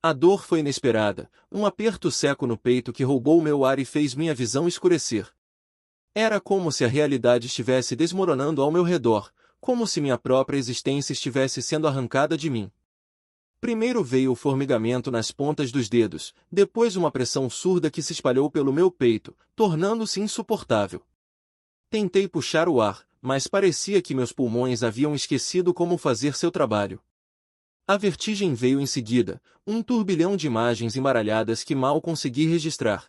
A dor foi inesperada, um aperto seco no peito que roubou meu ar e fez minha visão escurecer. Era como se a realidade estivesse desmoronando ao meu redor, como se minha própria existência estivesse sendo arrancada de mim. Primeiro veio o formigamento nas pontas dos dedos, depois uma pressão surda que se espalhou pelo meu peito, tornando-se insuportável. Tentei puxar o ar, mas parecia que meus pulmões haviam esquecido como fazer seu trabalho. A vertigem veio em seguida, um turbilhão de imagens embaralhadas que mal consegui registrar.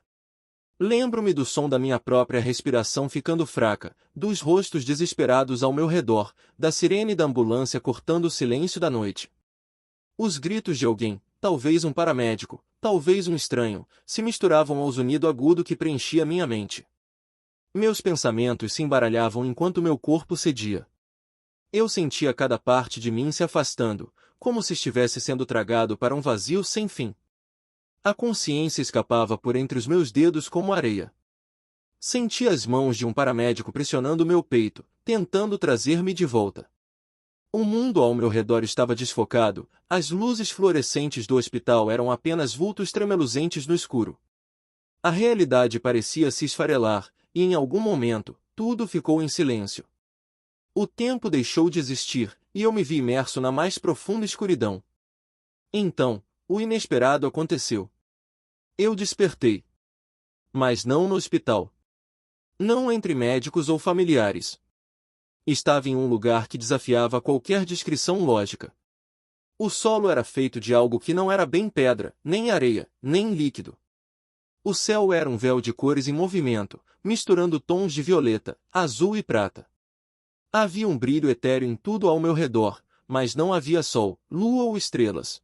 Lembro-me do som da minha própria respiração ficando fraca, dos rostos desesperados ao meu redor, da sirene da ambulância cortando o silêncio da noite. Os gritos de alguém, talvez um paramédico, talvez um estranho, se misturavam ao zunido agudo que preenchia minha mente. Meus pensamentos se embaralhavam enquanto meu corpo cedia. Eu sentia cada parte de mim se afastando, como se estivesse sendo tragado para um vazio sem fim. A consciência escapava por entre os meus dedos como areia. Senti as mãos de um paramédico pressionando meu peito, tentando trazer-me de volta. O mundo ao meu redor estava desfocado, as luzes fluorescentes do hospital eram apenas vultos tremeluzentes no escuro. A realidade parecia se esfarelar, e em algum momento, tudo ficou em silêncio. O tempo deixou de existir, e eu me vi imerso na mais profunda escuridão. Então, o inesperado aconteceu. Eu despertei. Mas não no hospital. Não entre médicos ou familiares. Estava em um lugar que desafiava qualquer descrição lógica. O solo era feito de algo que não era bem pedra, nem areia, nem líquido. O céu era um véu de cores em movimento, misturando tons de violeta, azul e prata. Havia um brilho etéreo em tudo ao meu redor, mas não havia sol, lua ou estrelas.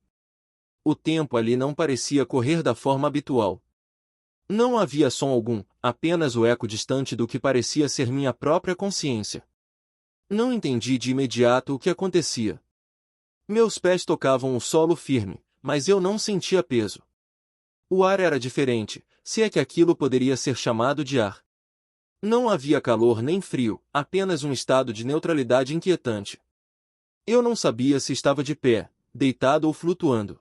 O tempo ali não parecia correr da forma habitual. Não havia som algum, apenas o eco distante do que parecia ser minha própria consciência. Não entendi de imediato o que acontecia. Meus pés tocavam o solo firme, mas eu não sentia peso. O ar era diferente, se é que aquilo poderia ser chamado de ar. Não havia calor nem frio, apenas um estado de neutralidade inquietante. Eu não sabia se estava de pé, deitado ou flutuando.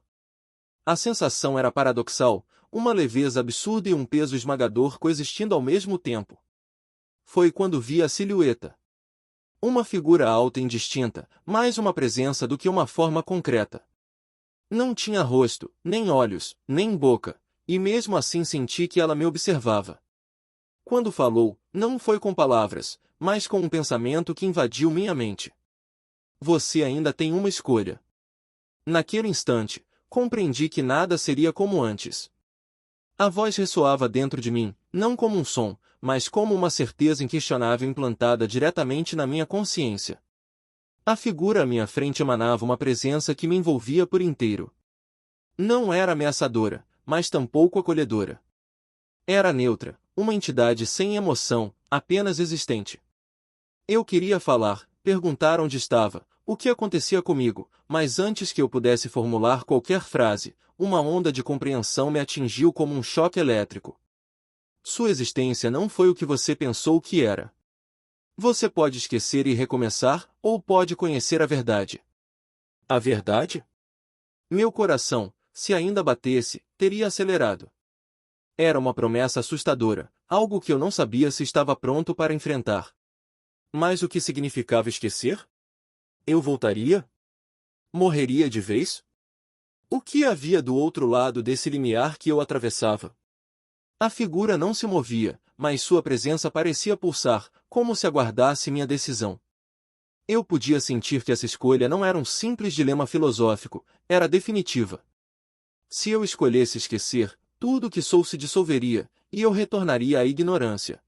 A sensação era paradoxal, uma leveza absurda e um peso esmagador coexistindo ao mesmo tempo. Foi quando vi a silhueta. Uma figura alta e indistinta, mais uma presença do que uma forma concreta. Não tinha rosto, nem olhos, nem boca, e mesmo assim senti que ela me observava. Quando falou, não foi com palavras, mas com um pensamento que invadiu minha mente. Você ainda tem uma escolha. Naquele instante, compreendi que nada seria como antes. A voz ressoava dentro de mim, não como um som, mas como uma certeza inquestionável implantada diretamente na minha consciência. A figura à minha frente emanava uma presença que me envolvia por inteiro. Não era ameaçadora, mas tampouco acolhedora. Era neutra, uma entidade sem emoção, apenas existente. Eu queria falar, perguntar onde estava, o que acontecia comigo, mas antes que eu pudesse formular qualquer frase, uma onda de compreensão me atingiu como um choque elétrico. Sua existência não foi o que você pensou que era. Você pode esquecer e recomeçar, ou pode conhecer a verdade. A verdade? Meu coração, se ainda batesse, teria acelerado. Era uma promessa assustadora, algo que eu não sabia se estava pronto para enfrentar. Mas o que significava esquecer? Eu voltaria? Morreria de vez? O que havia do outro lado desse limiar que eu atravessava? A figura não se movia, mas sua presença parecia pulsar, como se aguardasse minha decisão. Eu podia sentir que essa escolha não era um simples dilema filosófico, era definitiva. Se eu escolhesse esquecer, tudo o que sou se dissolveria, e eu retornaria à ignorância.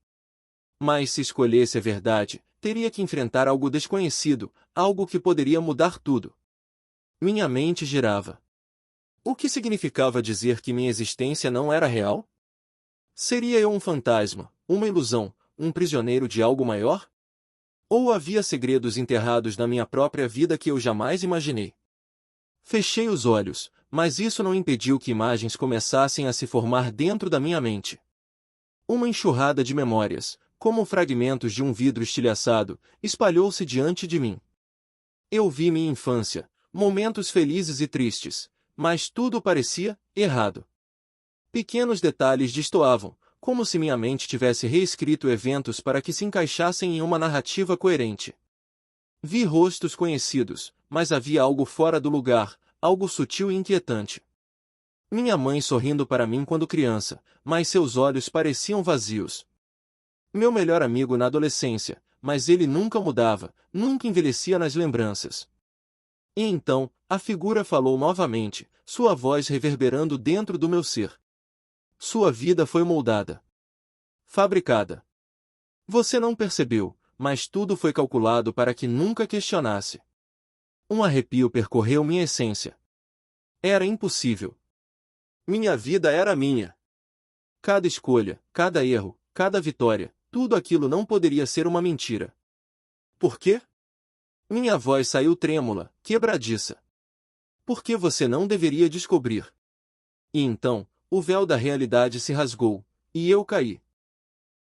Mas se escolhesse a verdade, teria que enfrentar algo desconhecido, algo que poderia mudar tudo. Minha mente girava. O que significava dizer que minha existência não era real? Seria eu um fantasma, uma ilusão, um prisioneiro de algo maior? Ou havia segredos enterrados na minha própria vida que eu jamais imaginei? Fechei os olhos, mas isso não impediu que imagens começassem a se formar dentro da minha mente. Uma enxurrada de memórias, como fragmentos de um vidro estilhaçado, espalhou-se diante de mim. Eu vi minha infância, momentos felizes e tristes, mas tudo parecia errado. Pequenos detalhes destoavam, como se minha mente tivesse reescrito eventos para que se encaixassem em uma narrativa coerente. Vi rostos conhecidos, mas havia algo fora do lugar, algo sutil e inquietante. Minha mãe sorrindo para mim quando criança, mas seus olhos pareciam vazios. Meu melhor amigo na adolescência, mas ele nunca mudava, nunca envelhecia nas lembranças. E então, a figura falou novamente, sua voz reverberando dentro do meu ser. Sua vida foi moldada. Fabricada. Você não percebeu, mas tudo foi calculado para que nunca questionasse. Um arrepio percorreu minha essência. Era impossível. Minha vida era minha. Cada escolha, cada erro, cada vitória, tudo aquilo não poderia ser uma mentira. Por quê? Minha voz saiu trêmula, quebradiça. Porque você não deveria descobrir. E então, o véu da realidade se rasgou, e eu caí.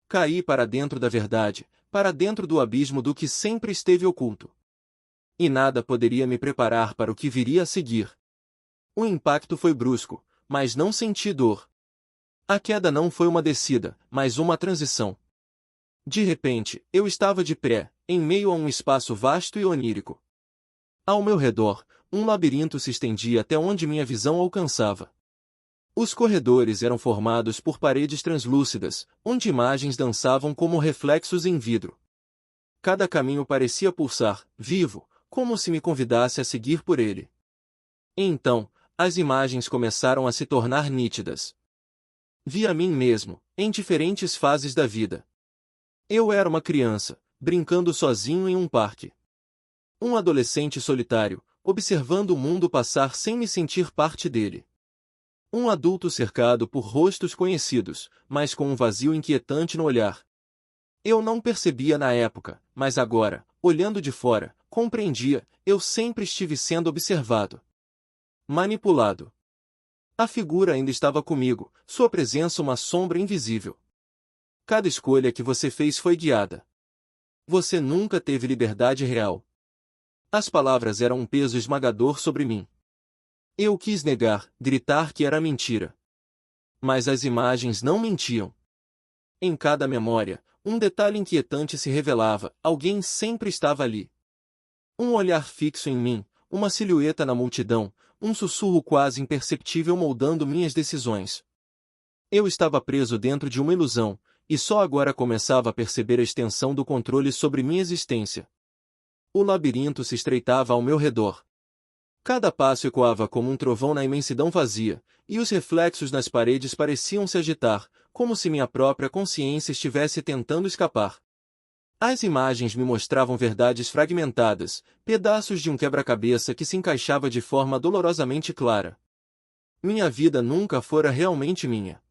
Caí para dentro da verdade, para dentro do abismo do que sempre esteve oculto. E nada poderia me preparar para o que viria a seguir. O impacto foi brusco, mas não senti dor. A queda não foi uma descida, mas uma transição. De repente, eu estava de pé, em meio a um espaço vasto e onírico. Ao meu redor, um labirinto se estendia até onde minha visão alcançava. Os corredores eram formados por paredes translúcidas, onde imagens dançavam como reflexos em vidro. Cada caminho parecia pulsar, vivo, como se me convidasse a seguir por ele. E então, as imagens começaram a se tornar nítidas. Vi a mim mesmo, em diferentes fases da vida. Eu era uma criança, brincando sozinho em um parque. Um adolescente solitário, observando o mundo passar sem me sentir parte dele. Um adulto cercado por rostos conhecidos, mas com um vazio inquietante no olhar. Eu não percebia na época, mas agora, olhando de fora, compreendia, eu sempre estive sendo observado. Manipulado. A figura ainda estava comigo, sua presença uma sombra invisível. Cada escolha que você fez foi guiada. Você nunca teve liberdade real. As palavras eram um peso esmagador sobre mim. Eu quis negar, gritar que era mentira. Mas as imagens não mentiam. Em cada memória, um detalhe inquietante se revelava, alguém sempre estava ali. Um olhar fixo em mim, uma silhueta na multidão, um sussurro quase imperceptível moldando minhas decisões. Eu estava preso dentro de uma ilusão, e só agora começava a perceber a extensão do controle sobre minha existência. O labirinto se estreitava ao meu redor. Cada passo ecoava como um trovão na imensidão vazia, e os reflexos nas paredes pareciam se agitar, como se minha própria consciência estivesse tentando escapar. As imagens me mostravam verdades fragmentadas, pedaços de um quebra-cabeça que se encaixava de forma dolorosamente clara. Minha vida nunca fora realmente minha.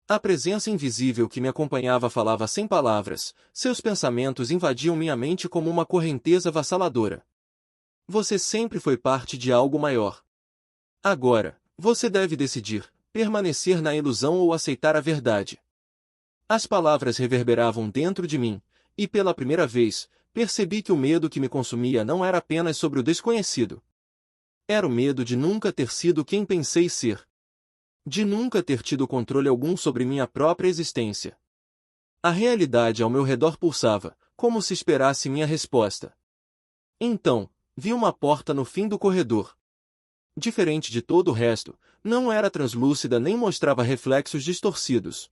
A presença invisível que me acompanhava falava sem palavras, seus pensamentos invadiam minha mente como uma correnteza avassaladora. Você sempre foi parte de algo maior. Agora, você deve decidir, permanecer na ilusão ou aceitar a verdade. As palavras reverberavam dentro de mim, e pela primeira vez, percebi que o medo que me consumia não era apenas sobre o desconhecido. Era o medo de nunca ter sido quem pensei ser. De nunca ter tido controle algum sobre minha própria existência. A realidade ao meu redor pulsava, como se esperasse minha resposta. Então, vi uma porta no fim do corredor. Diferente de todo o resto, não era translúcida nem mostrava reflexos distorcidos.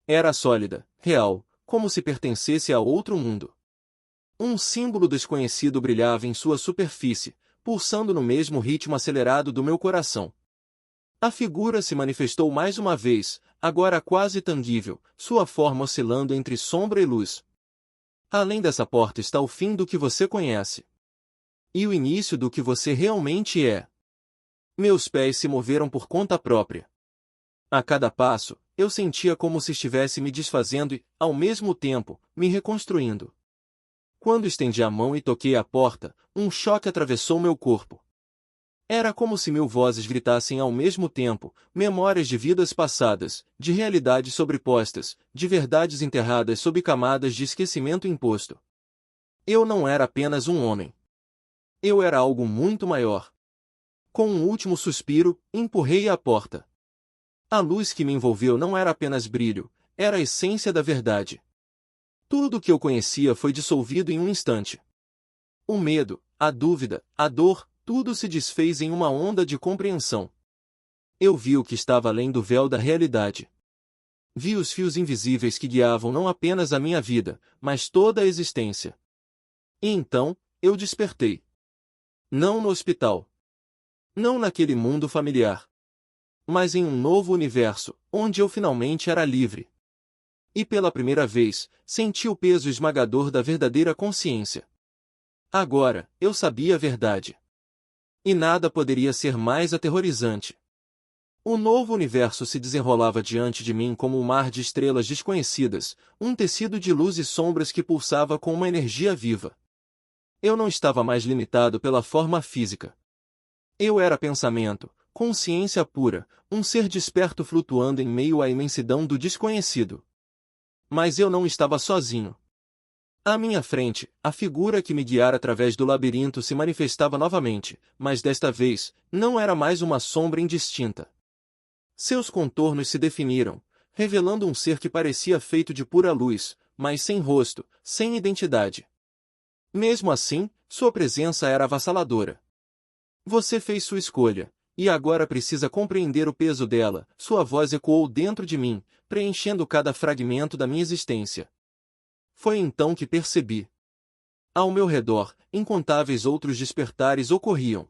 Era sólida, real, como se pertencesse a outro mundo. Um símbolo desconhecido brilhava em sua superfície, pulsando no mesmo ritmo acelerado do meu coração. A figura se manifestou mais uma vez, agora quase tangível, sua forma oscilando entre sombra e luz. Além dessa porta está o fim do que você conhece. E o início do que você realmente é. Meus pés se moveram por conta própria. A cada passo, eu sentia como se estivesse me desfazendo e, ao mesmo tempo, me reconstruindo. Quando estendi a mão e toquei a porta, um choque atravessou meu corpo. Era como se 1000 vozes gritassem ao mesmo tempo, memórias de vidas passadas, de realidades sobrepostas, de verdades enterradas sob camadas de esquecimento imposto. Eu não era apenas um homem. Eu era algo muito maior. Com um último suspiro, empurrei a porta. A luz que me envolveu não era apenas brilho, era a essência da verdade. Tudo o que eu conhecia foi dissolvido em um instante. O medo, a dúvida, a dor, tudo se desfez em uma onda de compreensão. Eu vi o que estava além do véu da realidade. Vi os fios invisíveis que guiavam não apenas a minha vida, mas toda a existência. E então, eu despertei. Não no hospital. Não naquele mundo familiar. Mas em um novo universo, onde eu finalmente era livre. E pela primeira vez, senti o peso esmagador da verdadeira consciência. Agora, eu sabia a verdade. E nada poderia ser mais aterrorizante. O novo universo se desenrolava diante de mim como um mar de estrelas desconhecidas, um tecido de luz e sombras que pulsava com uma energia viva. Eu não estava mais limitado pela forma física. Eu era pensamento, consciência pura, um ser desperto flutuando em meio à imensidão do desconhecido. Mas eu não estava sozinho. À minha frente, a figura que me guiara através do labirinto se manifestava novamente, mas desta vez, não era mais uma sombra indistinta. Seus contornos se definiram, revelando um ser que parecia feito de pura luz, mas sem rosto, sem identidade. Mesmo assim, sua presença era avassaladora. Você fez sua escolha, e agora precisa compreender o peso dela. Sua voz ecoou dentro de mim, preenchendo cada fragmento da minha existência. Foi então que percebi. Ao meu redor, incontáveis outros despertares ocorriam.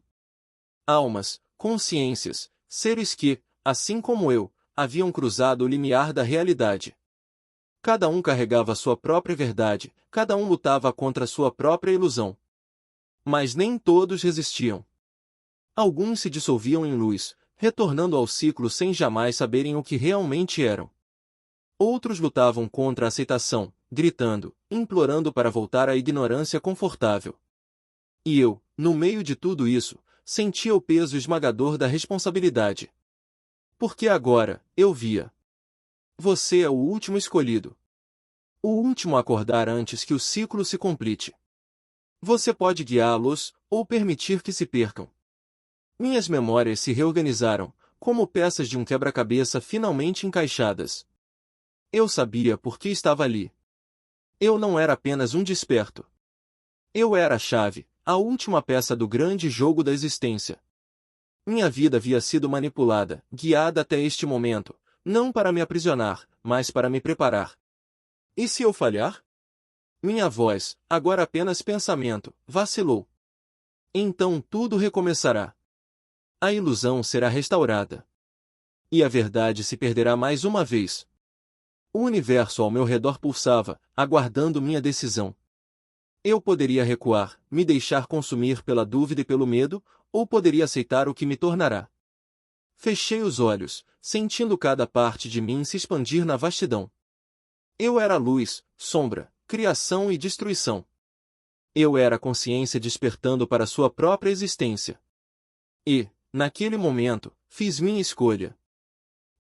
Almas, consciências, seres que, assim como eu, haviam cruzado o limiar da realidade. Cada um carregava sua própria verdade, cada um lutava contra sua própria ilusão. Mas nem todos resistiam. Alguns se dissolviam em luz, retornando ao ciclo sem jamais saberem o que realmente eram. Outros lutavam contra a aceitação, gritando, implorando para voltar à ignorância confortável. E eu, no meio de tudo isso, sentia o peso esmagador da responsabilidade. Porque agora, eu via. Você é o último escolhido. O último a acordar antes que o ciclo se complete. Você pode guiá-los, ou permitir que se percam. Minhas memórias se reorganizaram, como peças de um quebra-cabeça finalmente encaixadas. Eu sabia por que estava ali. Eu não era apenas um desperto. Eu era a chave, a última peça do grande jogo da existência. Minha vida havia sido manipulada, guiada até este momento, não para me aprisionar, mas para me preparar. E se eu falhar? Minha voz, agora apenas pensamento, vacilou. Então tudo recomeçará. A ilusão será restaurada. E a verdade se perderá mais uma vez. O universo ao meu redor pulsava, aguardando minha decisão. Eu poderia recuar, me deixar consumir pela dúvida e pelo medo, ou poderia aceitar o que me tornará. Fechei os olhos, sentindo cada parte de mim se expandir na vastidão. Eu era luz, sombra, criação e destruição. Eu era a consciência despertando para sua própria existência. E, naquele momento, fiz minha escolha.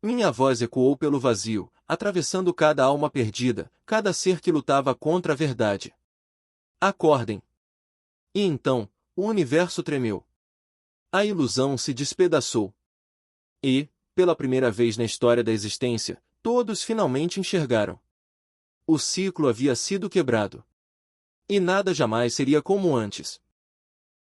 Minha voz ecoou pelo vazio, atravessando cada alma perdida, cada ser que lutava contra a verdade. Acordem! E então, o universo tremeu. A ilusão se despedaçou. E, pela primeira vez na história da existência, todos finalmente enxergaram. O ciclo havia sido quebrado. E nada jamais seria como antes.